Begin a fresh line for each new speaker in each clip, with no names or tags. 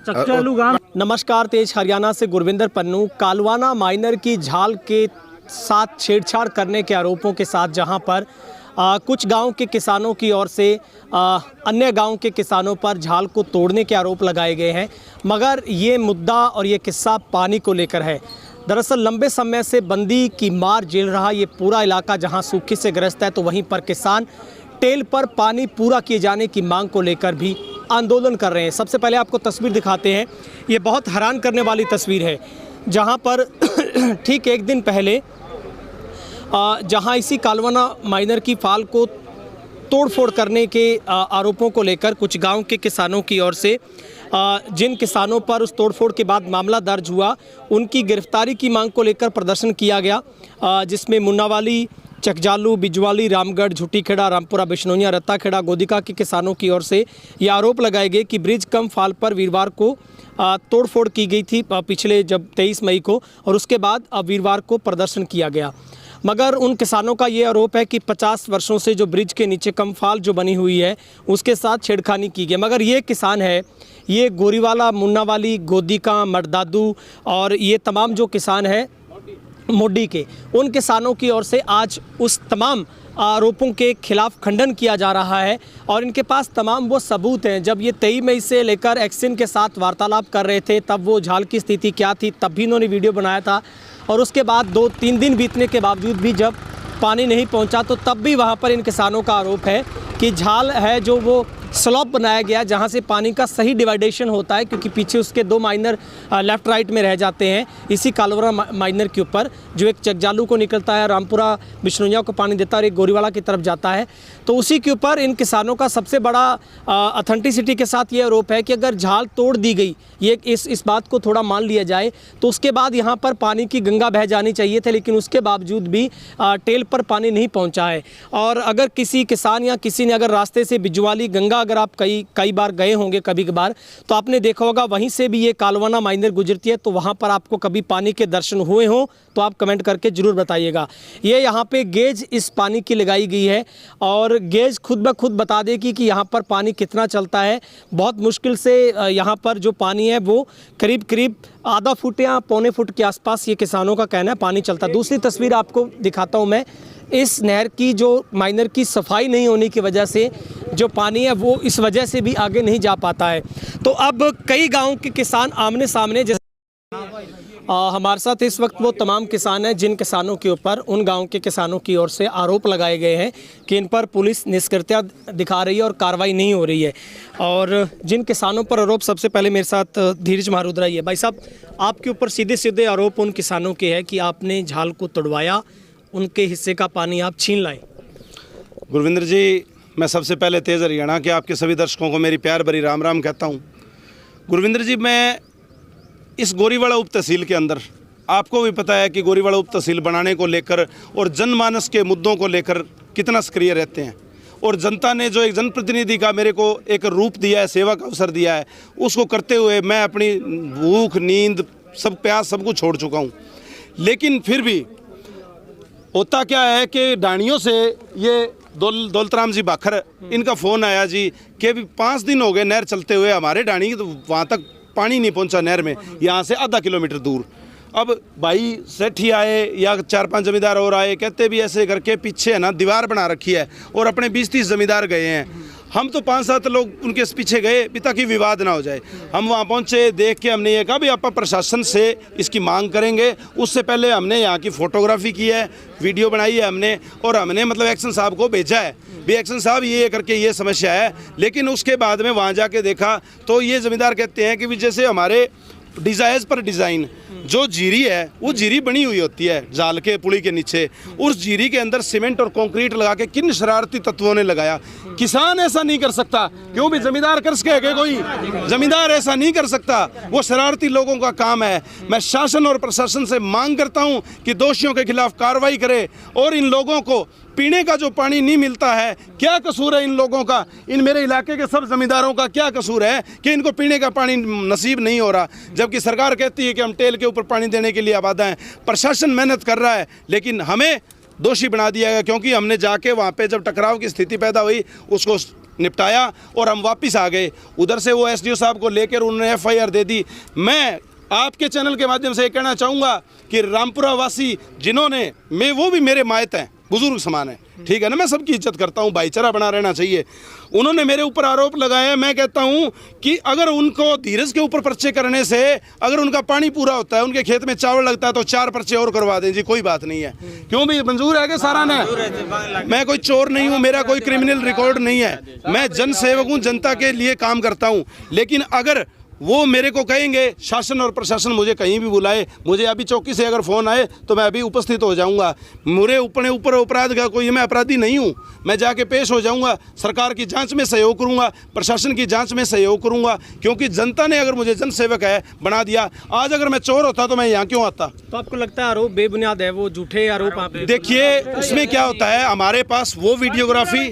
चकचालू गांव। नमस्कार, तेज हरियाणा से गुरविंदर पन्नू। कालवाना माइनर की झाल के साथ छेड़छाड़ करने के आरोपों के साथ जहां पर कुछ गांव के किसानों की ओर से अन्य गांव के किसानों पर झाल को तोड़ने के आरोप लगाए गए हैं, मगर ये मुद्दा और ये किस्सा पानी को लेकर है। दरअसल लंबे समय से बंदी की मार झेल रहा ये पूरा इलाका जहां सूखे से ग्रस्त है, तो वहीं पर किसान टेल पर पानी पूरा किए जाने की मांग को लेकर भी आंदोलन कर रहे हैं। सबसे पहले आपको तस्वीर दिखाते हैं। ये बहुत हैरान करने वाली तस्वीर है, जहां पर ठीक एक दिन पहले जहां इसी कालवाना माइनर की फाल को तोड़फोड़ करने के आरोपों को लेकर कुछ गांव के किसानों की ओर से जिन किसानों पर उस तोड़फोड़ के बाद मामला दर्ज हुआ, उनकी गिरफ्तारी की मांग को लेकर प्रदर्शन किया गया, जिसमें मुन्नावाली, चकजालू, बिजवाली, रामगढ़, झुटीखेड़ा, रामपुरा, बिश्नोइया, रत्ताखेड़ा, गोदिका के किसानों की ओर से ये आरोप लगाए गए कि ब्रिज कम फाल पर वीरवार को तोड़फोड़ की गई थी पिछले जब 23 मई को, और उसके बाद वीरवार को प्रदर्शन किया गया। मगर उन किसानों का ये आरोप है कि 50 वर्षों से जो ब्रिज के नीचे कम फाल जो बनी हुई है उसके साथ छेड़खानी की गई। मगर ये किसान है, ये गोरीवाला, मुन्नावाली, गोदिका, मर्दादू और ये तमाम जो किसान है मोडी के, उन किसानों की ओर से आज उस तमाम आरोपों के खिलाफ खंडन किया जा रहा है और इनके पास तमाम वो सबूत हैं। जब ये 23 मई से लेकर एक्सिन के साथ वार्तालाप कर रहे थे, तब वो झाल की स्थिति क्या थी, तब भी इन्होंने वीडियो बनाया था, और उसके बाद 2-3 दिन बीतने के बावजूद भी जब पानी नहीं पहुंचा, तो तब भी वहां पर इन किसानों का आरोप है कि झाल है जो वो स्लॉप बनाया गया जहां से पानी का सही डिवाइडेशन होता है, क्योंकि पीछे उसके 2 माइनर लेफ़्ट राइट में रह जाते हैं इसी कालवाना माइनर के ऊपर, जो एक चकजालू को निकलता है, रामपुरा, बिश्नोइया को पानी देता है और एक गोरीवाला की तरफ जाता है। तो उसी के ऊपर इन किसानों का सबसे बड़ा ऑथेंटिसिटी के साथ ये आरोप है कि अगर झाल तोड़ दी गई, ये इस बात को थोड़ा मान लिया जाए, तो उसके बाद यहाँ पर पानी की गंगा बह जानी चाहिए थे, लेकिन उसके बावजूद भी टेल पर पानी नहीं पहुँचा है। और अगर किसी किसान या किसी ने अगर रास्ते से बिजवाली गंगा अगर आप कई बार गए होंगे कभी कभार, तो आपने देखा होगा वहीं से भी ये कालवाना माइनर गुजरती है, तो वहाँ पर आपको कभी पानी के दर्शन हुए हों तो आप कमेंट करके ज़रूर बताइएगा। ये यहाँ पे गेज इस पानी की लगाई गई है और गेज खुद ब खुद बता देगी कि यहाँ पर पानी कितना चलता है। बहुत मुश्किल से यहाँ पर जो पानी है वो करीब आधा फुट या पौने फुट के आसपास ये किसानों का कहना है पानी चलता। दूसरी तस्वीर आपको दिखाता हूँ मैं। इस नहर की जो माइनर की सफाई नहीं होने की वजह से जो पानी है वो इस वजह से भी आगे नहीं जा पाता है। तो अब कई गाँव के किसान आमने सामने, जैसे हमारे साथ इस वक्त वो तमाम किसान हैं जिन किसानों के ऊपर उन गांव के किसानों की ओर से आरोप लगाए गए हैं कि इन पर पुलिस निष्क्रियता दिखा रही है और कार्रवाई नहीं हो रही है। और जिन किसानों पर आरोप, सबसे पहले मेरे साथ धीरज मारूद्रा ही है। भाई साहब, आपके ऊपर सीधे आरोप उन किसानों के हैं कि आपने झाल को तोड़वाया, उनके हिस्से का पानी आप छीन लाए।
गुरविंदर जी, मैं सबसे पहले तेज़ हरियाणा के आपके सभी दर्शकों को मेरी प्यार भरी राम राम कहता हूँ। गुरविंदर जी, मैं इस गोरीवाला उप तहसील के अंदर, आपको भी पता है कि गोरीवाला उप तहसील बनाने को लेकर और जनमानस के मुद्दों को लेकर कितना सक्रिय रहते हैं, और जनता ने जो एक जनप्रतिनिधि का मेरे को एक रूप दिया है, सेवा का अवसर दिया है, उसको करते हुए मैं अपनी भूख, नींद, सब प्यास, सब कुछ छोड़ चुका हूँ। लेकिन फिर भी होता क्या है कि डाणियों से ये दौलतराम जी बाखर, इनका फ़ोन आया जी कि अभी 5 दिन हो गए नहर चलते हुए, हमारे डाणी तो वहाँ तक पानी नहीं पहुंचा नहर में, यहाँ से आधा किलोमीटर दूर। अब भाई सेठी आए या 4-5 जमींदार और आए, कहते भी ऐसे करके पीछे है ना दीवार बना रखी है, और अपने 20-30 जमींदार गए हैं। हम तो 5-7 लोग उनके पीछे गए ताकि विवाद ना हो जाए। हम वहाँ पहुँचे, देख के हमने ये कहा भी आप प्रशासन से इसकी मांग करेंगे। उससे पहले हमने यहाँ की फ़ोटोग्राफी की है, वीडियो बनाई है हमने, और हमने मतलब एक्शन साहब को भेजा है भी एक्शन साहब ये करके ये समस्या है। लेकिन उसके बाद में वहाँ जाके देखा तो ये ज़मींदार कहते हैं कि भी जैसे हमारे डिज़ाइन पर डिज़ाइन जो जीरी है वो जीरी बनी हुई होती है जाल के पुली के नीचे, उस जीरी के अंदर सीमेंट और कंक्रीट लगा के किन शरारती तत्वों ने लगाया। किसान ऐसा नहीं कर सकता, क्यों भी जमींदार कर सके, कोई जमींदार ऐसा नहीं कर सकता, वो शरारती लोगों का काम है। मैं शासन और प्रशासन से मांग करता हूं कि दोषियों के खिलाफ कार्रवाई करे, और इन लोगों को पीने का जो पानी नहीं मिलता है, क्या कसूर है इन लोगों का, इन मेरे इलाके के सब जमींदारों का क्या कसूर है कि इनको पीने का पानी नसीब नहीं हो रहा, जबकि सरकार कहती है कि हम टेल के ऊपर पानी देने के लिए आबादा हैं। प्रशासन मेहनत कर रहा है, लेकिन हमें दोषी बना दिया गया, क्योंकि हमने जाके वहाँ पे जब टकराव की स्थिति पैदा हुई उसको निपटाया और हम वापस आ गए। उधर से वो एसडीओ साहब को लेकर उन्होंने FIR दे दी। मैं आपके चैनल के माध्यम से ये कहना चाहूँगा कि रामपुरा वासी जिन्होंने वो भी मेरे मायत हैं, बुजुर्ग समान है, ठीक है ना, मैं सबकी इज्जत करता हूँ, भाईचारा बना रहना चाहिए। उन्होंने मेरे ऊपर आरोप लगाया। मैं कहता हूँ कि अगर उनको धीरज के ऊपर पर्चे करने से अगर उनका पानी पूरा होता है, उनके खेत में चावल लगता है तो 4 पर्चे और करवा दें जी, कोई बात नहीं है। क्यों भी मंजूर है कि सारा ने? मैं कोई चोर नहीं हूँ, मेरा कोई क्रिमिनल रिकॉर्ड नहीं है, मैं जन सेवक हूँ, जनता के लिए काम करता हूँ। लेकिन अगर वो मेरे को कहेंगे, शासन और प्रशासन मुझे कहीं भी बुलाए, मुझे अभी चौकी से अगर फ़ोन आए तो मैं अभी उपस्थित हो जाऊंगा। मेरे ऊपर अपराध का कोई, मैं अपराधी नहीं हूं, मैं जाके पेश हो जाऊंगा, सरकार की जांच में सहयोग करूंगा, प्रशासन की जांच में सहयोग करूंगा, क्योंकि जनता ने अगर मुझे जन सेवक है बना दिया। आज अगर मैं चोर होता तो मैं यहाँ क्यों आता?
तो आपको लगता है आरोप बेबुनियाद है, वो झूठे आरोप आप?
देखिए उसमें क्या होता है, हमारे पास वो वीडियोग्राफी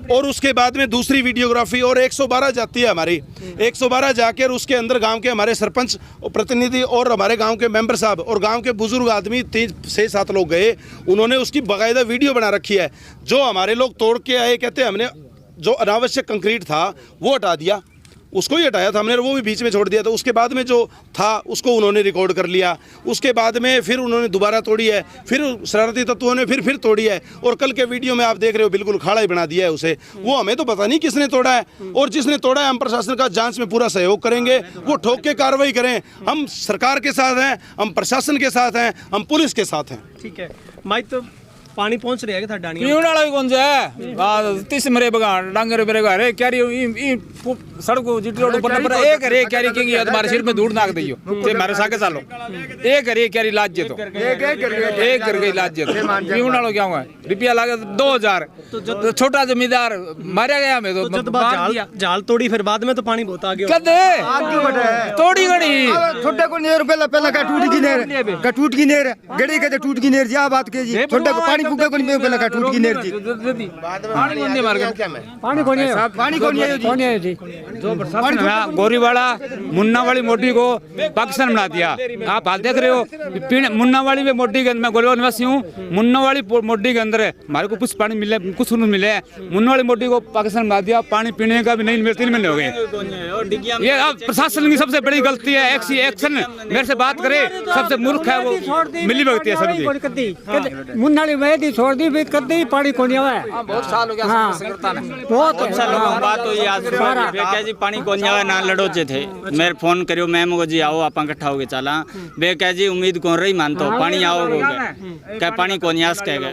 और उसके बाद में दूसरी वीडियोग्राफी और 112 जाती है हमारी, 112 जाकर उसके अंदर गांव के हमारे सरपंच और प्रतिनिधि और हमारे गांव के मेंबर साहब और गांव के बुजुर्ग आदमी 3 से 7 लोग गए, उन्होंने उसकी बाकायदा वीडियो बना रखी है। जो हमारे लोग तोड़ के आए, कहते हैं हमने जो अनावश्यक कंक्रीट था वो हटा दिया, उसको ही हटाया था हमने, वो भी बीच में छोड़ दिया था। उसके बाद में जो था उसको उन्होंने रिकॉर्ड कर लिया, उसके बाद में फिर उन्होंने दोबारा तोड़ी है, फिर शरारती तत्वों ने फिर तोड़ी है, और कल के वीडियो में आप देख रहे हो बिल्कुल खाड़ा ही बना दिया है उसे। वो हमें तो पता नहीं किसने तोड़ा है, और जिसने तोड़ा है हम प्रशासन का जांच में पूरा सहयोग करेंगे, वो ठोक के कार्रवाई करें। हम सरकार के साथ हैं, हम प्रशासन के साथ हैं, हम पुलिस के साथ हैं।
ठीक है माइक, तो पानी पहुंच रहा है था डाणी
पीने वाला भी कौन सा है? वाह 30 मरे बगा डांगर मेरे घर है क्यारी ई सड़क को जीटी रोड पर एक रे क्यारी केंगी तुम्हारे सिर में धूड़ नाक दियो ते मारे साके सालो एक रे क्यारी लाज जे तो एक कर गई लाज जे तो पीने वाला क्या हुआ? रुपया लागे 2000 तो छोटा जमींदार मारा गया मैं तो
जब जाल तोड़ी फिर बाद में तो पानी बहुत आ गया।
कदे तोड़ी गड़ी
छोटे को नेर पहला का टूट की नेर गड़ी के टूट की नेर जा बात के जी, छोटे को पानी फूके को नहीं पहला का टूट की नेर जी,
पानी नहीं मार गया
पानी को नहीं है जी।
जो बरसात गोरीवाड़ा मुन्ना वाली मोटी को पाकिस्तान बना दिया। आप हाल देख रहे हो मुन्ना वाली में मोटी के अंदर, मैं गोरीवाड़ा निवासी हूँ, मुन्ना वाली मोटी के अंदर है हमारे को कुछ पानी मिले, कुछ मिले, मुन्ना वाली मोटी को पाकिस्तान बना दिया, पानी पीने का भी नहीं मिले, 3 महीने हो गए। ये अब प्रशासन की सबसे बड़ी गलती है, एक्शन मेरे से बात करे, सबसे मूर्ख है वो, मिली भगती है सबकी।
मुन्ना वाली छोड़ दी भी कदी पानी को नहीं आया,
बहुत साल हो गया
बहुत
अच्छा लोगों बात तो याद बेका जी पानी को नहीं ना लड़ोचे थे। मेरे फोन करियो मैम को जी आओ आप इकट्ठा हो गए चला बेका जी उम्मीद कौन रही मानतो पानी आओ हो गए क्या पानी को नहीं आस कह गए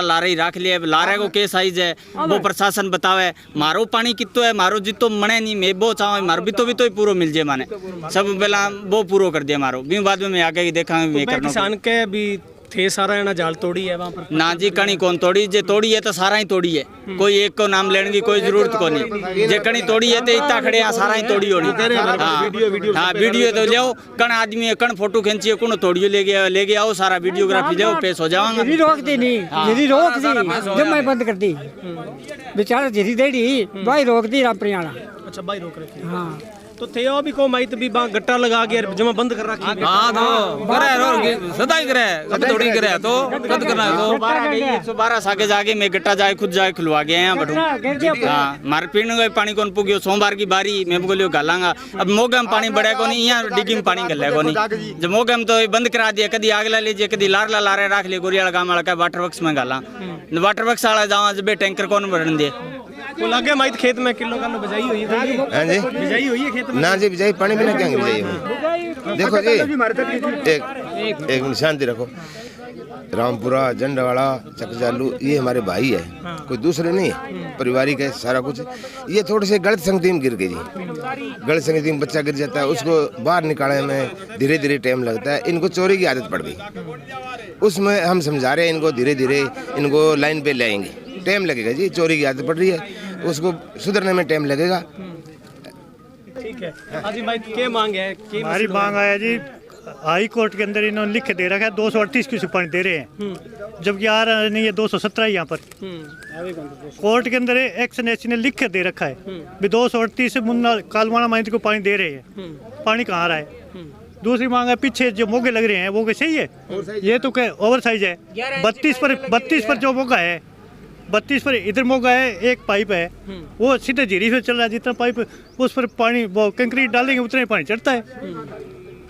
लारे रख लिए लारे को के साइज है वो प्रशासन बतावे मारो पानी कितो है मारो जितो मने नहीं मैं वो चाहो मारो भी तो पूरा मिल जाए माने सब पहला वो पूरा कर दिया मारो भी बाद में आगे देखा
किसान के भी थे सारा है ना जाल तोड़ी है वहाँ पर ना
जी कणी कौन तोड़ी जे तोड़ी है तो सारा ही तोड़ी है कोई एक को नाम लेने की कोई जरूरत को नहीं जे कणी तोड़ी है तो इतना खड़े हैं सारा ही तोड़ी होनी हाँ वीडियो तो ले कण आदमी कण फोटो खींची कौन तोड़ियो ले गया आओ सारा वीडियोग्राफी ले पेश हो जाऊंगा
रोक दी नहीं रोक दी जब मैं बंद कर दी बेचारा धीरे देड़ी भाई रोक दी रामप्रियाणा।
अच्छा भाई रोक रखी हाँ तो थे भी को माई तो भी गट्टा लगा के जमा बंद कर रखी
हां तो करे सदा ही करे कब थोड़ी करे तो कद करना है तो
112 साके जाके मैं गट्टा जाए खुद जाए खुलवा गया यहां बैठू हां मार पीने का पानी कौन पुगियो सोमवार की बारी मैं बोलियो गालांगा अब मोगे में पानी बढ़े को नहीं यहां डिगी में पानी गले को नहीं जब मोगे में तो बंद करा दिया कदी आगला लीजिए कदी लारला लारे रख लिए गोरियाला गांव वाला का वाटर वर्क्स में गाला वाटर वर्क्स वाला जावा जब टैंकर कौन भरन दे
वो लगे माई खेत में किलो का बिजाई हुई है
हां जी
बिजाई हुई है खेत में
ना जी बिजाई पानी बिना क्या बिजाई है। देखो जी एक मिनट शांति रखो, रामपुरा जंडवाड़ा चकजालू ये हमारे भाई है कोई दूसरे नहीं है, पारिवारिक है सारा कुछ। ये थोड़े से गलत संगति में गिर गई जी, गलत संगति में बच्चा गिर जाता है उसको बाहर निकालने में धीरे धीरे टाइम लगता है। इनको चोरी की आदत पड़ गई, उसमें हम समझा रहे हैं इनको धीरे धीरे इनको लाइन पे ले आएंगे, टाइम लगेगा जी, चोरी की आदत पड़ रही है उसको सुधरने में टाइम लगेगा।
ठीक है हाजी भाई क्या मांग है?
हमारी मांग है जी हाई कोर्ट के अंदर इन्होंने लिख के दे रखा है 238 की पानी दे रहे हैं जबकि आ रहा नहीं है 217 यहाँ पर कोर्ट के अंदर एक्शन एसी ने लिख के दे रखा है भी 238 मुन्ना कालवाना माइंड को पानी दे रहे हैं, पानी कहाँ रहा है। दूसरी मांग है पीछे जो मोगे लग रहे हैं वो सही है, ये तो क्या ओवर साइज है 32 पर जो मोगा है 32 पर इधर मोगा है, एक पाइप है वो सीधे झीरी से चल रहा है, जितना पाइप उस पर पानी वो कंक्रीट डालेंगे उतना ही पानी चढ़ता है।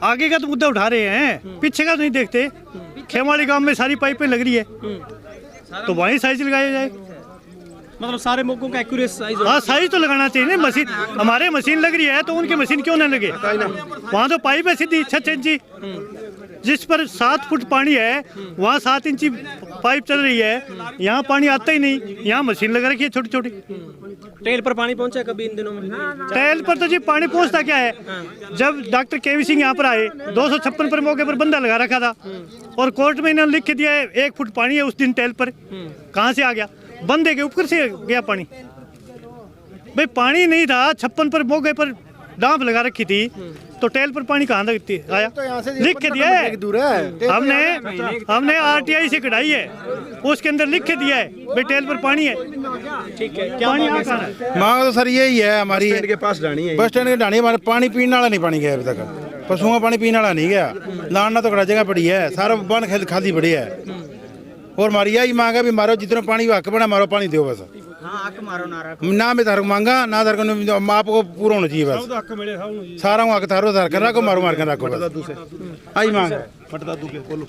आगे का तो मुद्दा उठा रहे हैं, पीछे का तो नहीं देखते। खेमाड़ी गांव में सारी पाइपें लग रही है तो वहीं साइज लगाया जाए।
मतलब सारे मोगों का एक्यूरेट साइज।
हाँ साइज तो लगाना चाहिए ना। मशीन हमारे मशीन लग रही है तो उनकी मशीन क्यों ना लगे? वहाँ तो पाइप है सीधी 6 इंची, जिस पर 7 फुट पानी है वहाँ 7 इंची पाइप चल रही है। यहाँ पानी आता ही नहीं, यहाँ मशीन लगा रखी है छोटी छोटी।
टेल पर पानी पहुंचा कभी इन दिनों में?
टेल पर तो जी पानी पहुँचता क्या है, जब डॉक्टर केवी सिंह यहाँ पर आए 256 पर मौके पर बंदा लगा रखा था और कोर्ट में इन्होंने लिख के दिया है 1 फुट पानी है उस दिन टेल पर। कहाँ से आ गया? बंदे के ऊपर से गया पानी। भाई पानी नहीं था, 56 पर मौके पर डांप लगा रखी थी तो टेल पर पानी कहाँ तक आया? लिख के दिया है हमने आरटीआई से कढ़ाई है, उसके अंदर लिख के दिया है भाई टेल पर पानी है।
ठीक है, क्या
पानी
मांग है?
मांग तो सर यही है हमारी,
के पास डाणी है,
बस स्टैंड के ढाणी हमारे पानी पीने वाला नहीं पानी गया अभी तक। पशुओं का पानी पीने वाला नहीं गया, लाना तो कड़ा जगह पड़ी है, सारा बन खाली पड़ी है। और हमारी यही मांग है भी मारो जितना पानी हक बना मारो पानी दो बस। ना मैं धारक मांगा ना धारक आपको पूरा होना चाहिए बस। सारा हक थारो धार कर रखो, मारो मार कर रखो बस। आई मांग बोलो।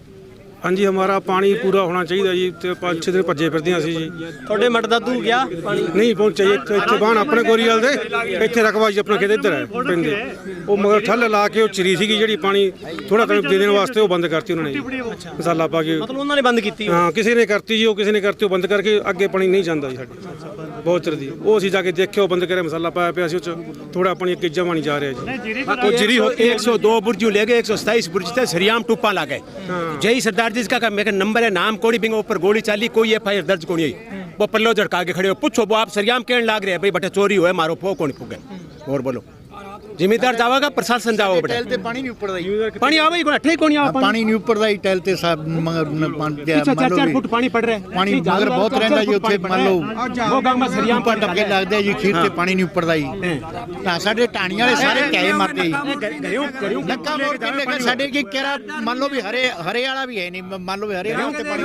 हाँ जी, हमारा पानी पूरा होना चाहिए जी। 5-6 दिन भज्जे फिरदे ਅਸੀਂ ਜੀ।
ਤੁਹਾਡੇ ਮਟਦਾਦੂ ਗਿਆ ਪਾਣੀ
ਨਹੀਂ ਪਹੁੰਚਿਆ ਜੀ। ਇੱਥੇ ਬਾਣ ਆਪਣੇ ਗੋਰੀਵਾਲ ਦੇ ਇੱਥੇ ਰਕਬਾ ਜੀ ਆਪਣਾ ਖੇਤ ਇੱਧਰ ਹੈ ਪੈਂਦੇ। ਉਹ ਮਗਰ ਠੱਲ ਲਾ ਕੇ ਉਹ ਚਰੀ ਸੀਗੀ ਜਿਹੜੀ ਪਾਣੀ ਥੋੜਾ ਟਾਈਮ ਦੇ ਦੇਣ ਵਾਸਤੇ ਉਹ ਬੰਦ ਕਰਤੀ ਉਹਨਾਂ ਨੇ ਜੀ, ਮਸਾਲਾ ਪਾ ਕੇ।
ਮਤਲਬ ਉਹਨਾਂ ਨੇ ਬੰਦ ਕੀਤੀ?
ਹਾਂ ਕਿਸੇ ਨੇ ਕਰਤੀ ਜੀ, ਉਹ ਕਿਸੇ ਨੇ ਕਰਤੀ, ਉਹ ਬੰਦ ਕਰਕੇ ਅੱਗੇ ਪਾਣੀ ਨਹੀਂ ਜਾਂਦਾ ਜੀ ਸਾਡੇ ਬਹੁਤ ਚਿਰ ਦੀ। ਉਹ ਅਸੀਂ ਜਾ ਕੇ ਦੇਖਿਆ, ਉਹ ਬੰਦ ਕਰਿਆ, ਮਸਾਲਾ ਪਾਇਆ ਪਿਆ ਸੀ ਉਹ 'ਚ, ਥੋੜਾ ਪਾਣੀ ਅੱਗੇ ਜਮਾ ਨਹੀਂ ਜਾ ਰਿਹਾ ਜੀ।
ਉਹ ਜਿਹੜੀ 102 बुर्जियों ले गए, 127 बुर्ज थे, सरियाम टूपा ला गए। जय सरदार जी का मेरा नंबर है, नाम कोड़ी बिंग ऊपर गोली चाली, कोई एफआईआर दर्ज कोनी हुई। वो पल्लो झड़का के खड़े हो, पूछो वो आप सरियाम कहने लाग रहे हैं भाई बटे चोरी हुए मारो पो कौन पुगे। और बोलो जिम्मेदार जावागा, प्रशासन जाओ बेटा।
टेल ते पानी नहीं ऊपर
पानी आवे कोई ठीक कोनी आवा
पानी नहीं ऊपर दा टेल ते साहब
पीछे 4-4 फुट पानी पड़ रहा है।
पानी मगर बहुत रहंदा जी उत्थे मान लो
वो गांव में सरियाम
पर टपके लगदे जी, खीर ते पानी नहीं ऊपर दा जी। ना साडे टाणी वाले सारे कैए मरदे जी। लक्का मोड़ के साडे की केरा मान लो भी हरे वाला भी है नहीं, मान लो भी हरे वाला ते पानी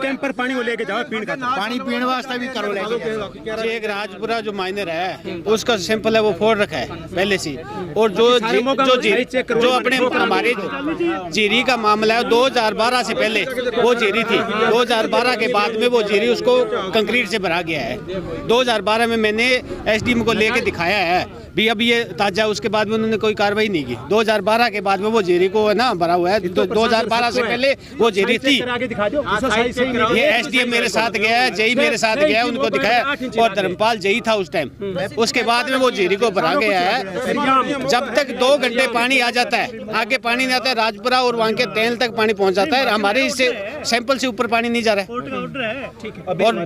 कैंप पर पानी वो लेके जाओ पीने का,
पानी पीने वास्ते भी करो लेके।
एक राजपुरा जो माइनर है उसका सैंपल है वो फोड़ रखा है पहले से। और जो अपने हमारे जीरी का मामला है 2012 से पहले वो जीरी थी, 2012 के बाद में वो जीरी उसको कंक्रीट से भरा गया है। 2012 में मैंने एसडीएम को लेके दिखाया है भी अब ये ताजा, उसके बाद में उन्होंने कोई कार्रवाई नहीं की। 2012 के बाद में वो जीरी को है ना भरा हुआ है, 2012 से पहले वो जीरी थी। ये एसडीएम मेरे साथ गया है, जेई मेरे साथ गया है, उनको दिखाया, और धर्मपाल जेई था उस टाइम। उसके बाद में वो जीरी को भरा गया है। जब तक 2 घंटे पानी आ जाता है, आगे पानी नहीं आता है, राजपुरा और वहाँ के तेल तक पानी पहुँच जाता है, हमारे इससे सैंपल से ऊपर पानी नहीं जा रहा है। और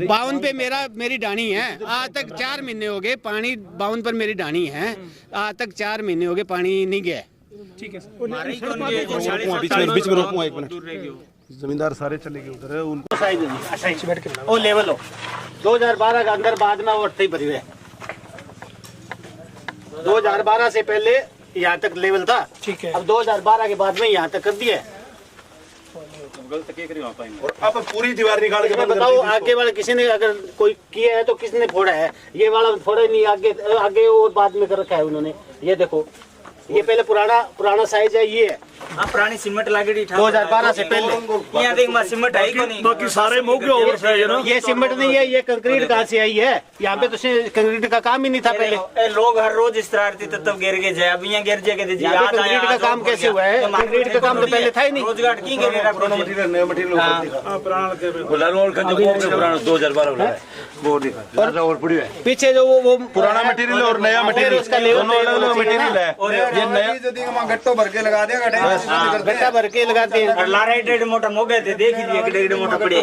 52 पे मेरी डाणी है, आज तक 4 महीने हो गए पानी 52 पर मेरी डाणी है, आज तक 4 महीने हो गए पानी नहीं गया।
ठीक है,
बीच में रोकूंगा 1 मिनट। जमींदार सारे चले गए उधर है, उनको
वो लेवल हो 2012 का अंदर बाद में वो ही भरी हुई है। 2012 से पहले यहाँ तक लेवल था,
ठीक है।
अब 2012 के बाद में यहाँ तक कर दिया है।
और अब पूरी दीवार निकाल के
मैं बताओ आगे वाला किसी ने अगर कोई किया है तो किसने फोड़ा है? ये वाला फोड़ा नहीं, आगे और बाद में कर रखा है उन्होंने। ये देखो ये पहले पुराना साइज है, ये है
पुरानी सीमेंट लागेड़ी
2012 से पहले।
यहाँ देख मैं सीमेंट है को नहीं,
बाकी सारे मोगे ओवर साइज है ना।
ये सीमेंट नहीं है, ये कंक्रीट कहाँ से आई है? यहाँ पे तो कंक्रीट का काम ही नहीं था पहले।
लोग हर रोज इस तरह तब गिर गए जाए, अब यहाँ गिर जाएगा।
कंक्रीट का काम कैसे हुआ है? कंक्रीट का काम तो पहले था ही नहीं।
रोजगार की गिरेगा
पीछे जो वो
पुराना मटेरियल और नया मटेरियल,
उसका
मटेरियल है। ये नया
गट्टो भर के लगा दिया,
गट्टा भर के लगाते हैं।
लाराइटेड मोटा मोगे थे, देख लीजिए डेढ़ मोटा पड़े।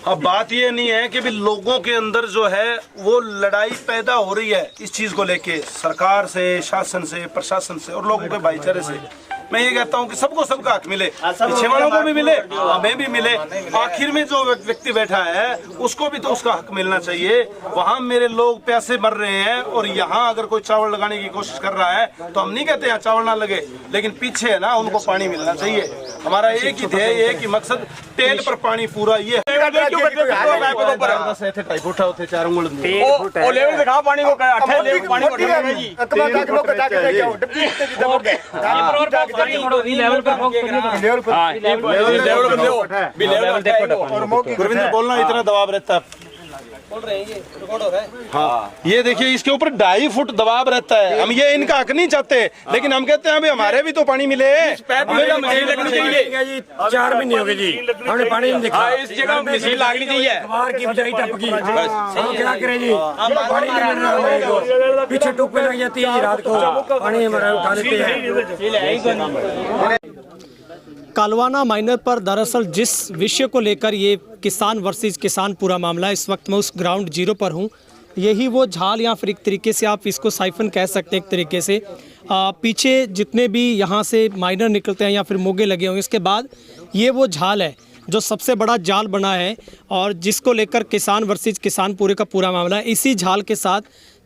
अब बात ये नहीं है कि भी लोगों के अंदर जो है वो लड़ाई पैदा हो रही है इस चीज को लेके, सरकार से, शासन से, प्रशासन से और लोगों के भाईचारे से। मैं ये कहता हूँ कि सबको सबका हक मिले, पीछे वालों को भी मिले, हमें भी मिले, आखिर में जो व्यक्ति बैठा है उसको भी तो उसका हक मिलना चाहिए। वहाँ मेरे लोग प्यासे मर रहे हैं और यहाँ अगर कोई चावल लगाने की कोशिश कर रहा है तो हम नहीं कहते यहाँ चावल ना लगे, लेकिन पीछे है ना उनको पानी मिलना चाहिए। हमारा एक ही ध्येय, एक ही मकसद, टेल पर पानी पूरा ये है।
लेवल दिखा पानी को, पानी को
गुरविंदर बोलना, इतना दबाव रहता है। हाँ, ये देखिए इसके ऊपर 2.5 फुट दबाव रहता है। हम ये इनका हक नहीं चाहते, लेकिन हम कहते हैं अभी हमारे भी तो पानी मिले।
4 महीने हो गए जी, हमने पानी नहीं देखा। इस जगह मशीन लागनी चाहिए। की बजाई टपकी, हम क्या करें जी, पानी नहीं मिल रहा। पीछे टूप लग जाती है रात को, पानी हमारा उठा लेते हैं।
कालवाना माइनर पर दरअसल जिस विषय को लेकर ये किसान वर्सेस किसान पूरा मामला है, इस वक्त मैं उस ग्राउंड जीरो पर हूँ। यही वो झाल या फिर एक तरीके से आप इसको साइफन कह सकते हैं एक तरीके से। पीछे जितने भी यहाँ से माइनर निकलते हैं या फिर मोगे लगे होंगे, इसके बाद ये वो झाल है जो सबसे बड़ा जाल बना है और जिसको लेकर किसान वर्सेस किसान पूरे का पूरा मामला है। इसी झाल के साथ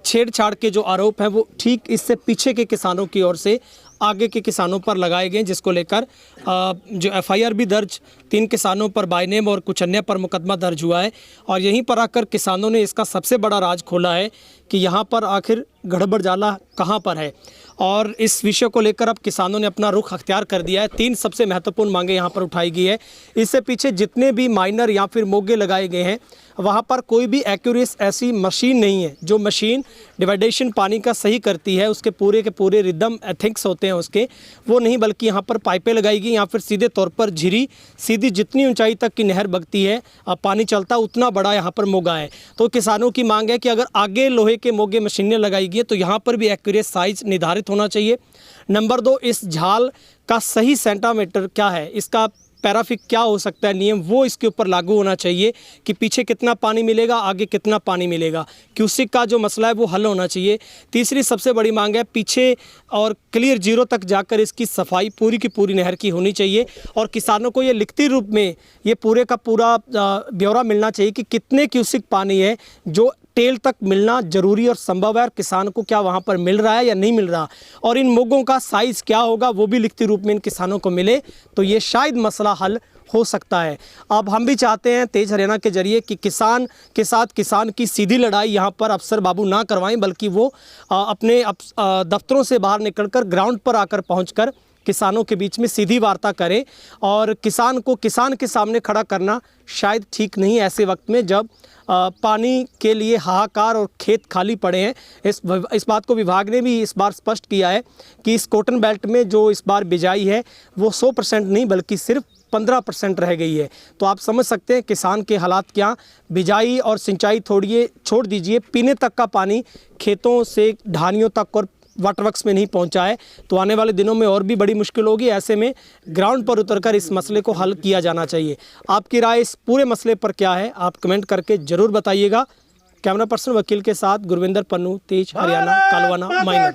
छेड़छाड़ के जो आरोप हैं वो ठीक इससे पीछे के किसानों की ओर से आगे के किसानों पर लगाए गए, जिसको लेकर जो एफआईआर भी दर्ज 3 किसानों पर बाय नेम और कुछ अन्य पर मुकदमा दर्ज हुआ है। और यहीं पर आकर किसानों ने इसका सबसे बड़ा राज खोला है कि यहाँ पर आखिर गड़बड़ जाला कहाँ पर है। और इस विषय को लेकर अब किसानों ने अपना रुख अख्तियार कर दिया है। 3 सबसे महत्वपूर्ण मांगे यहाँ पर उठाई गई है। इससे पीछे जितने भी माइनर या फिर मोगे लगाए गए हैं वहाँ पर कोई भी एक्यूरेस ऐसी मशीन नहीं है जो मशीन डिवाइडेशन पानी का सही करती है। उसके पूरे के पूरे रिदम एथिक्स होते हैं उसके, वो नहीं, बल्कि यहाँ पर पाइपें लगाई गई। यहाँ पर सीधे तौर पर झिरी सीधी जितनी ऊंचाई तक की नहर बगती है, पानी चलता उतना बड़ा यहाँ पर मोगा है। तो किसानों की मांग है कि अगर आगे लोहे के मोगे मशीनें लगाई गई तो यहाँ पर भी एक्यूरेट साइज निर्धारित होना चाहिए। नंबर 2, इस झाल का सही सेंटीमीटर क्या है, इसका पैराफिक क्या हो सकता है नियम, वो इसके ऊपर लागू होना चाहिए कि पीछे कितना पानी मिलेगा, आगे कितना पानी मिलेगा। क्यूसिक का जो मसला है वो हल होना चाहिए। तीसरी सबसे बड़ी मांग है पीछे और क्लियर जीरो तक जाकर इसकी सफाई पूरी की पूरी नहर की होनी चाहिए और किसानों को ये लिखती रूप में ये पूरे का पूरा ब्यौरा मिलना चाहिए कि कितने क्यूसिक पानी है जो टेल तक मिलना ज़रूरी और संभव है और किसान को क्या वहाँ पर मिल रहा है या नहीं मिल रहा, और इन मोगों का साइज़ क्या होगा वो भी लिखती रूप में इन किसानों को मिले तो ये शायद मसला हल हो सकता है। अब हम भी चाहते हैं तेज हरियाणा के जरिए कि किसान के साथ किसान की सीधी लड़ाई यहाँ पर अफसर बाबू ना करवाएं, बल्कि वो अपने दफ्तरों से बाहर निकलकर ग्राउंड पर आकर पहुँचकर किसानों के बीच में सीधी वार्ता करें। और किसान को किसान के सामने खड़ा करना शायद ठीक नहीं ऐसे वक्त में जब पानी के लिए हाहाकार और खेत खाली पड़े हैं। इस बात को विभाग ने भी इस बार स्पष्ट किया है कि इस कॉटन बेल्ट में जो इस बार बिजाई है वो 100% नहीं बल्कि सिर्फ 15% रह गई है। तो आप समझ सकते हैं किसान के हालात क्या। बिजाई और सिंचाई छोड़ दीजिए, पीने तक का पानी खेतों से ढानियों तक और वाटर वर्क्स में नहीं पहुंचा है। तो आने वाले दिनों में और भी बड़ी मुश्किल होगी। ऐसे में ग्राउंड पर उतरकर इस मसले को हल किया जाना चाहिए। आपकी राय इस पूरे मसले पर क्या है, आप कमेंट करके ज़रूर बताइएगा। कैमरा पर्सन वकील के साथ गुरविंदर पन्नू, तेज हरियाणा, कालवाना माइनर।